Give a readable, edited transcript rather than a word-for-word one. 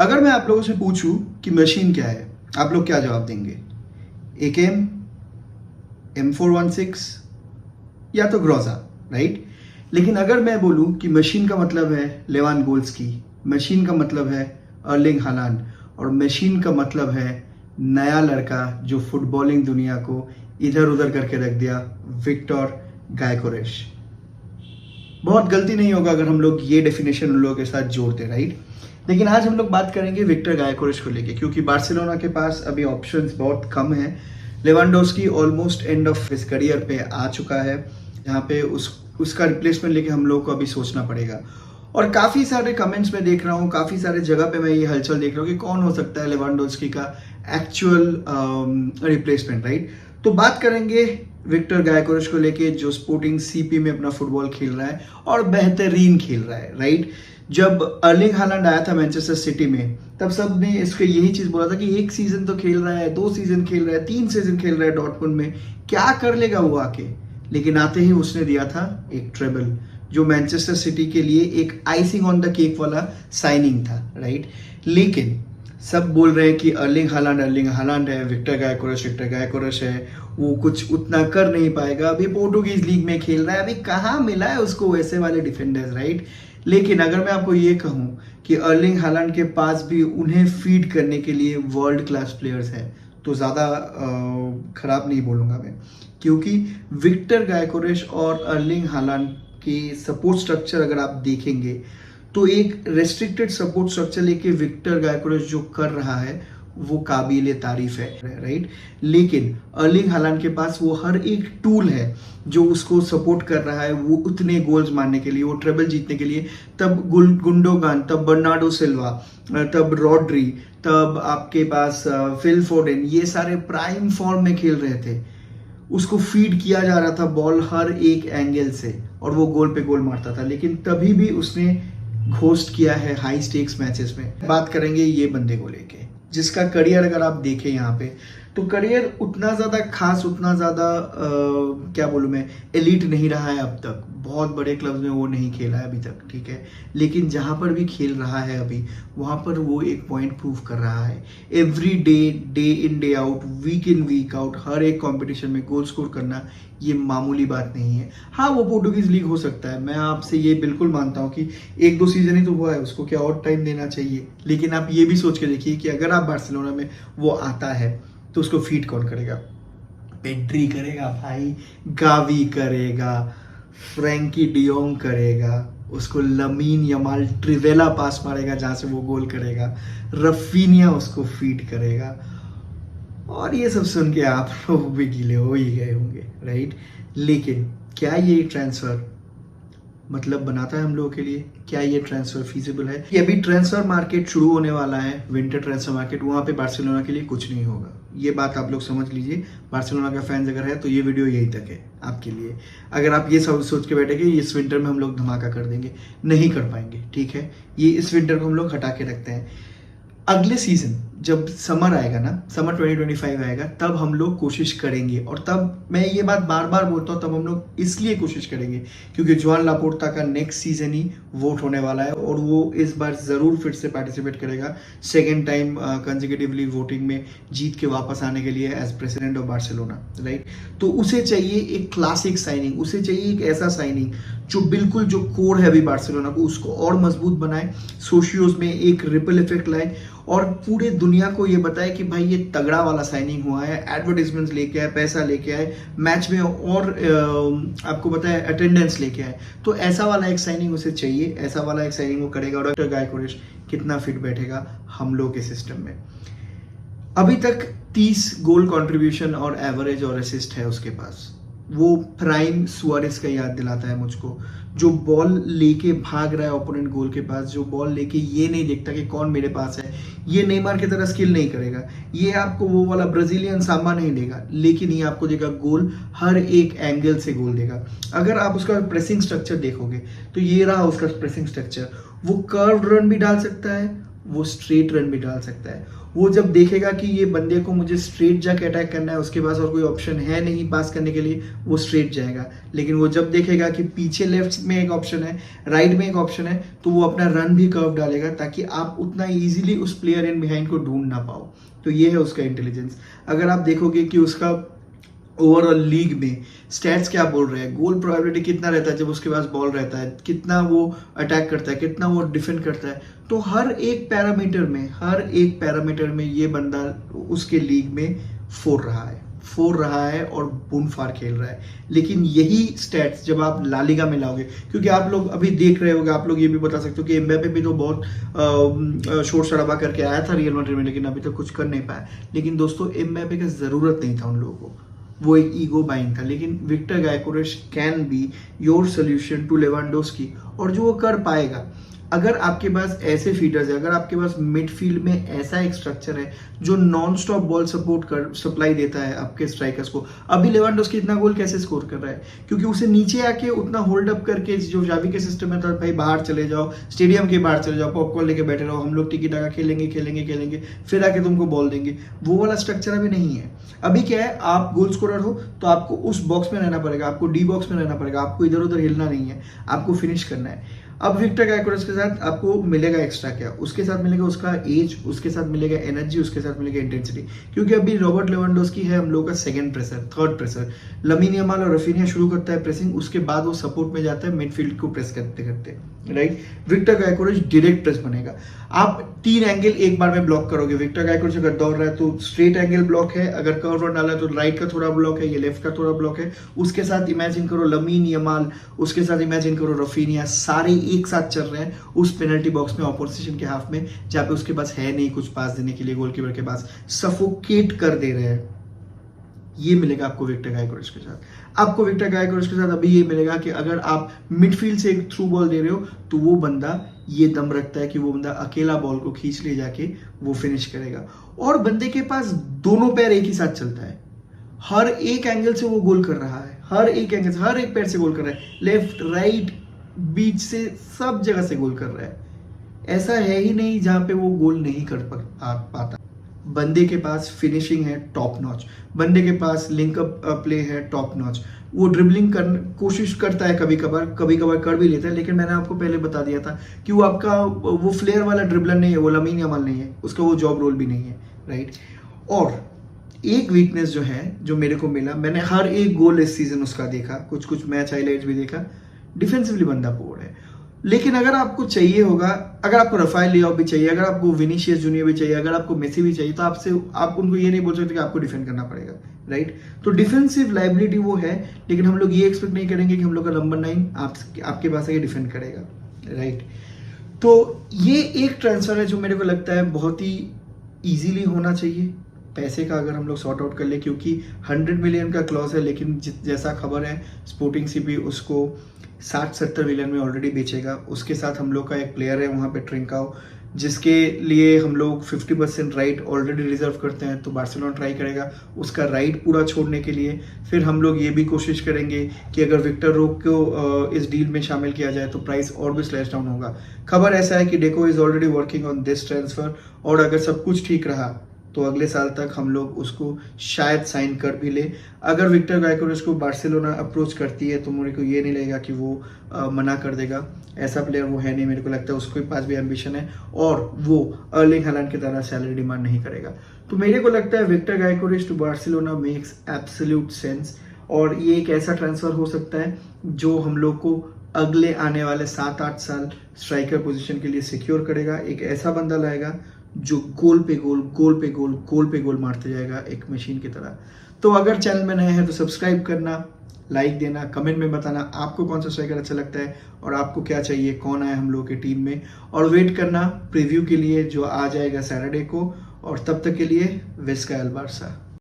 अगर मैं आप लोगों से पूछूं कि मशीन क्या है, आप लोग क्या जवाब देंगे? AKM, M416 या तो ग्रोजा, राइट? लेकिन अगर मैं बोलूं कि मशीन का मतलब है लेवानडोव्स्की, मशीन का मतलब है अर्लिंग हालांड, और मशीन का मतलब है नया लड़का जो फुटबॉलिंग दुनिया को इधर उधर करके रख दिया, विक्टर गायकोरेश। बहुत गलती नहीं होगा अगर हम लोग ये डेफिनेशन उन लोगों के साथ जोड़ते, राइट? लेकिन आज हम लोग बात करेंगे विक्टर गायकोरेश को लेके, क्योंकि बार्सिलोना के पास अभी ऑप्शंस बहुत कम हैं। Lewandowski almost end of his career पे आ चुका है, जहाँ पे उसका रिप्लेसमेंट लेके हम लोग को अभी सोचना पड़ेगा। और काफ़ी सारे कमेंट्स में देख रहा हूँ, काफ़ी सारे जगह पे मैं ये हलचल देख रहा हूँ कि कौन हो सकता है लेवांडोव्स्की का एक्चुअल रिप्लेसमेंट, राइट? तो बात करेंगे विक्टर गायकोरेश को लेके, जो स्पोर्टिंग CP में अपना फुटबॉल खेल रहा है और बेहतरीन खेल रहा है, राइट? जब अर्लिंग हालैंड आया था मैनचेस्टर सिटी में, तब सब ने इसको यही चीज बोला था कि 1 सीजन तो खेल रहा है, 2 सीजन खेल रहा है, 3 सीजन खेल रहा है डॉर्टमुंड में, क्या कर लेगा वो आके? लेकिन आते ही उसने दिया था एक ट्रेबल, जो मैनचेस्टर सिटी के लिए एक आइसिंग ऑन द केक वाला साइनिंग था, राइट? लेकिन सब बोल रहे हैं कि अर्लिंग हालैंड है, विक्टर गायकोरेश है, वो कुछ उतना कर नहीं पाएगा, अभी पोर्टुगीज लीग में खेल रहा है, अभी कहाँ मिला है उसको वैसे वाले डिफेंडर्स, राइट? लेकिन अगर मैं आपको ये कहूँ कि अर्लिंग हालैंड के पास भी उन्हें फीड करने के लिए वर्ल्ड क्लास प्लेयर्स है, तो ज़्यादा खराब नहीं बोलूँगा मैं, क्योंकि विक्टर गायकोरेश और अर्लिंग हालैंड की सपोर्ट स्ट्रक्चर अगर आप देखेंगे तो एक रेस्ट्रिक्टेड सपोर्ट स्ट्रक्चर लेके विक्टर गायकोरेश जो कर रहा है वो काबिल तारीफ है, राइट? लेकिन अर्लिंग हालैंड के पास वो हर एक टूल है जो उसको सपोर्ट कर रहा है, वो उतने गोल्स मारने के लिए, वो ट्रेबल जीतने के लिए। तब गुंडोगान, तब बर्नार्डो सिल्वा, तब रॉड्री, तब आपके पास फिल फोडेन, ये सारे प्राइम फॉर्म में खेल रहे थे। उसको फीड किया जा रहा था बॉल हर एक एंगल से, और वो गोल पे गोल मारता था, लेकिन तभी भी उसने घोस्ट किया है हाई स्टेक्स मैचेस में। बात करेंगे ये बंदे को लेके, जिसका करियर अगर आप देखें यहाँ पे, तो करियर उतना ज़्यादा खास, उतना ज़्यादा क्या बोलूँ मैं, एलीट नहीं रहा है अब तक। बहुत बड़े क्लब्स में वो नहीं खेला है अभी तक, ठीक है? लेकिन जहाँ पर भी खेल रहा है अभी, वहाँ पर वो एक पॉइंट प्रूव कर रहा है। Every day in day out, week in week out, हर एक कॉम्पिटिशन में गोल स्कोर करना ये मामूली बात नहीं है। हाँ, वो पोर्टुगीज लीग हो सकता है, मैं आपसे ये बिल्कुल मानता हूँ कि 1-2 सीजन ही तो हुआ है, उसको क्या और टाइम देना चाहिए। लेकिन आप ये भी सोच के देखिए कि अगर आप बार्सिलोना में वो आता है तो उसको फीड कौन करेगा? पेड्री करेगा भाई, गावी करेगा, फ्रैंकी डियोंग करेगा, उसको लमीन यमाल ट्रिवेला पास मारेगा जहाँ से वो गोल करेगा, रफीनिया उसको फीड करेगा। और ये सब सुन के आप लोग भी गीले हो ही गए होंगे, राइट? लेकिन क्या ये ट्रांसफर मतलब बनाता है हम लोगों के लिए? क्या ये ट्रांसफर फीजिबल है? ये अभी ट्रांसफर मार्केट शुरू होने वाला है, विंटर ट्रांसफर मार्केट, वहाँ पे बार्सिलोना के लिए कुछ नहीं होगा। ये बात आप लोग समझ लीजिए। बार्सिलोना का फैंस अगर है तो ये वीडियो यही तक है आपके लिए। अगर आप ये सब सोच के बैठे कि इस विंटर में हम लोग धमाका कर देंगे, नहीं कर पाएंगे, ठीक है? ये इस विंटर को हम लोग हटा के रखते हैं। अगले सीजन जब समर आएगा ना, समर 2025 आएगा, तब हम लोग कोशिश करेंगे। और तब मैं ये बात बार बार बोलता हूँ, तब हम लोग इसलिए कोशिश करेंगे क्योंकि जोआन लापोर्ता का नेक्स्ट सीजन ही वोट होने वाला है, और वो इस बार ज़रूर फिर से पार्टिसिपेट करेगा, सेकेंड टाइम कंसेक्यूटिवली वोटिंग में जीत के वापस आने के लिए as president of Barcelona, right? तो उसे चाहिए एक क्लासिक साइनिंग, उसे चाहिए एक ऐसा साइनिंग जो बिल्कुल जो कोर है अभी बार्सिलोना को, उसको और मजबूत बनाए, सोशियोज में एक रिपल इफेक्ट लाए, और पूरे दुनिया को ये बताए कि भाई ये तगड़ा वाला साइनिंग हुआ है, एडवर्टाइजमेंट्स लेके आए, पैसा लेके आए, मैच में और आपको बताया अटेंडेंस लेके आए। तो ऐसा वाला एक साइनिंग उसे चाहिए, ऐसा वाला एक साइनिंग वो करेगा। और विक्टर गायकोरेश कितना फिट बैठेगा हम लोग के सिस्टम में? अभी तक 30 गोल कंट्रीब्यूशन और एवरेज और असिस्ट है उसके पास। वो प्राइम सुआरेस का याद दिलाता है मुझको, जो बॉल लेके भाग रहा है ओपोनेंट गोल के पास, जो बॉल लेके ये नहीं देखता कि कौन मेरे पास है। ये नेमार की तरह स्किल नहीं करेगा, ये आपको वो वाला ब्राजीलियन सांबा नहीं देगा, लेकिन ये आपको देगा गोल, हर एक एंगल से गोल देगा। अगर आप उसका प्रेसिंग स्ट्रक्चर देखोगे तो ये रहा उसका प्रेसिंग स्ट्रक्चर। वो कर्व रन भी डाल सकता है वो स्ट्रेट रन भी डाल सकता है। वो जब देखेगा कि ये बंदे को मुझे स्ट्रेट जाके अटैक करना है, उसके पास और कोई ऑप्शन है नहीं पास करने के लिए, वो स्ट्रेट जाएगा। लेकिन वो जब देखेगा कि पीछे लेफ्ट में एक ऑप्शन है, राइट में एक ऑप्शन है, तो वो अपना रन भी कर्व डालेगा ताकि आप उतना ईजिली उस प्लेयर इन बिहाइंड को ढूंढ ना पाओ। तो ये है उसका इंटेलिजेंस। अगर आप देखोगे कि उसका ओवरऑल लीग में स्टैट्स क्या बोल रहे हैं, गोल प्रोबेबिलिटी कितना रहता है जब उसके पास बॉल रहता है, कितना वो अटैक करता है, कितना वो डिफेंड करता है, तो हर एक पैरामीटर में ये बंदा उसके लीग में फोर रहा है और बुनफार खेल रहा है। लेकिन यही स्टैट्स जब आप ला लीगा में लाओगे, क्योंकि आप लोग अभी देख रहे होगे, आप लोग ये भी बता सकते हो कि एम्बापे भी तो बहुत शोर शराबा करके आया था रियल मैड्रिड में, लेकिन अभी तक कुछ कर नहीं पाया। लेकिन दोस्तों एम्बापे का जरूरत नहीं था उन लोगों को, वो एक ईगो बाइंग था। लेकिन Victor Gyokeres can be your solution to Lewandowski, और जो वो कर पाएगा। अगर आपके पास ऐसे फीडर्स है, अगर आपके पास मिडफील्ड में ऐसा एक स्ट्रक्चर है जो नॉन स्टॉप बॉल सप्लाई देता है आपके स्ट्राइकर्स को। अभी लेवांडोव्स्की इतना गोल कैसे स्कोर कर रहा है? क्योंकि उसे नीचे आके उतना होल्ड अप करके, जो जावी के सिस्टम है, तो भाई बाहर चले जाओ, स्टेडियम के बाहर चले जाओ, पॉपकॉर्न लेके बैठे रहो, हम लोग टिकी टाका खेलेंगे, फिर आके तुमको बॉल देंगे। वो वाला स्ट्रक्चर अभी नहीं है। अभी क्या है, आप गोल स्कोरर हो तो आपको उस बॉक्स में रहना पड़ेगा, आपको डी बॉक्स में रहना पड़ेगा, आपको इधर उधर हिलना नहीं है, आपको फिनिश करना है। अब विक्टर गायकोरेश के साथ आपको मिलेगा एक्स्ट्रा क्या? उसके साथ मिलेगा उसका एज, उसके साथ मिलेगा एनर्जी, उसके साथ मिलेगा इंटेंसिटी। क्योंकि अभी रॉबर्ट लेवेंडोव्स्की है हम लोग का second presser, third presser. Lamine Yamal और रफीनिया शुरू करता है प्रेसिंग, उसके बाद वो सपोर्ट में जाता है मिडफील्ड को प्रेस करते करते, राइट। विक्टर गायकोरेश डायरेक्ट प्रेस बनेगा। आप 3 एंगल एक बार में ब्लॉक करोगे। विक्टर गायकोरेश अगर दौड़ रहा है तो स्ट्रेट एंगल ब्लॉक है, अगर कर्व रन डाला है तो राइट का थोड़ा ब्लॉक है, ये लेफ्ट का थोड़ा ब्लॉक है। उसके साथ इमेजिन करो लमीन यमाल, उसके साथ इमेजिन करो रफीनिया, सारे एक साथ चल रहे हैं उस पेनल्टी बॉक्स में, ऑपोजिशन के हाफ में, जहां पे उसके पास है नहीं कुछ पास देने के लिए, गोलकीपर के पास, सफोकेट कर दे रहे हैं। ये मिलेगा आपको विक्टर गायकोरेश के साथ। आपको विक्टर गायकोरेश के साथ अभी ये मिलेगा कि अगर आप मिडफील्ड से एक थ्रू बॉल दे रहे हो तो वो बंदा ये दम रखता है कि वो बंदा अकेला बॉल को खींच ले जाके वो फिनिश करेगा। और बंदे के पास दोनों पैर एक ही साथ चलता है, हर एक एंगल से वो गोल कर रहा है, हर एक एंगल से, हर एक पैर से गोल कर रहा है, लेफ्ट राइट बीच से सब जगह से गोल कर रहा है। ऐसा है ही नहीं जहां पे वो गोल नहीं कर पाता। बंदे के पास फिनिशिंग है टॉप नॉच, बंदे के पास लिंकअप प्ले है टॉप नॉच। वो ड्रिबलिंग कर कोशिश करता है, कभी कभार कर भी लेता है, लेकिन मैंने आपको पहले बता दिया था कि वो आपका वो फ्लेयर वाला ड्रिबलर नहीं है, वो लमीन यमाल नहीं है, उसका वो जॉब रोल भी नहीं है, राइट। और एक वीकनेस जो है, जो मेरे को मिला, मैंने हर एक गोल इस सीजन उसका देखा, कुछ मैच हाईलाइट्स भी देखा, डिफेंसिवली बंदा पोर है। लेकिन अगर आपको चाहिए होगा, अगर आपको रफाएल लियाओ भी चाहिए, अगर आपको विनीशियस जूनियर भी चाहिए, अगर आपको मेसी भी चाहिए, तो आप उनको ये नहीं बोल सकते कि आपको डिफेंड करना पड़ेगा, राइट। तो डिफेंसिव लाइबिलिटी वो है, लेकिन हम लोग ये एक्सपेक्ट नहीं करेंगे कि हम लोग का नंबर 9 आपके पास आके डिफेंड करेगा, राइट। तो ये एक ट्रांसफर है जो मेरे को लगता है बहुत ही ईजिली होना चाहिए, पैसे का अगर हम लोग सॉर्ट आउट कर ले, क्योंकि 100 मिलियन का क्लॉज है। लेकिन जैसा खबर है, स्पोर्टिंग सीपी उसको 60-70 मिलियन में ऑलरेडी बेचेगा। उसके साथ हम लोग का एक प्लेयर है वहाँ पे ट्रिंकाओ, जिसके लिए हम लोग 50% राइट ऑलरेडी रिजर्व करते हैं, तो बार्सिलोना ट्राई करेगा उसका राइट पूरा छोड़ने के लिए। फिर हम लोग ये भी कोशिश करेंगे कि अगर विक्टर रोक को इस डील में शामिल किया जाए तो प्राइस और भी स्लैश डाउन होगा। खबर ऐसा है कि deco is already working on this transfer, और अगर सब कुछ ठीक रहा तो अगले साल तक हम लोग उसको शायद साइन कर भी ले। अगर विक्टर गायकोरेश को बार्सिलोना अप्रोच करती है तो मेरे को ये नहीं लगेगा कि वो मना कर देगा। ऐसा प्लेयर वो है नहीं, मेरे को लगता है उसके पास भी एम्बिशन है और वो अर्लिंग हालैंड की तरह सैलरी डिमांड नहीं करेगा। तो मेरे को लगता है Viktor Gyokeres to Barcelona makes absolute sense, और ये एक ऐसा ट्रांसफर हो सकता है जो हम लोग को अगले आने वाले 7-8 साल स्ट्राइकर पोजीशन के लिए सिक्योर करेगा। एक ऐसा बंदा लाएगा जो गोल पे गोल मारते जाएगा, एक मशीन की तरह। तो अगर चैनल में नए हैं तो सब्सक्राइब करना, लाइक देना, कमेंट में बताना आपको कौन सा स्ट्राइकर अच्छा लगता है और आपको क्या चाहिए, कौन आए हम लोग की टीम में, और वेट करना प्रीव्यू के लिए जो आ जाएगा सैटरडे को। और तब तक के लिए विस्का एल बार्सा।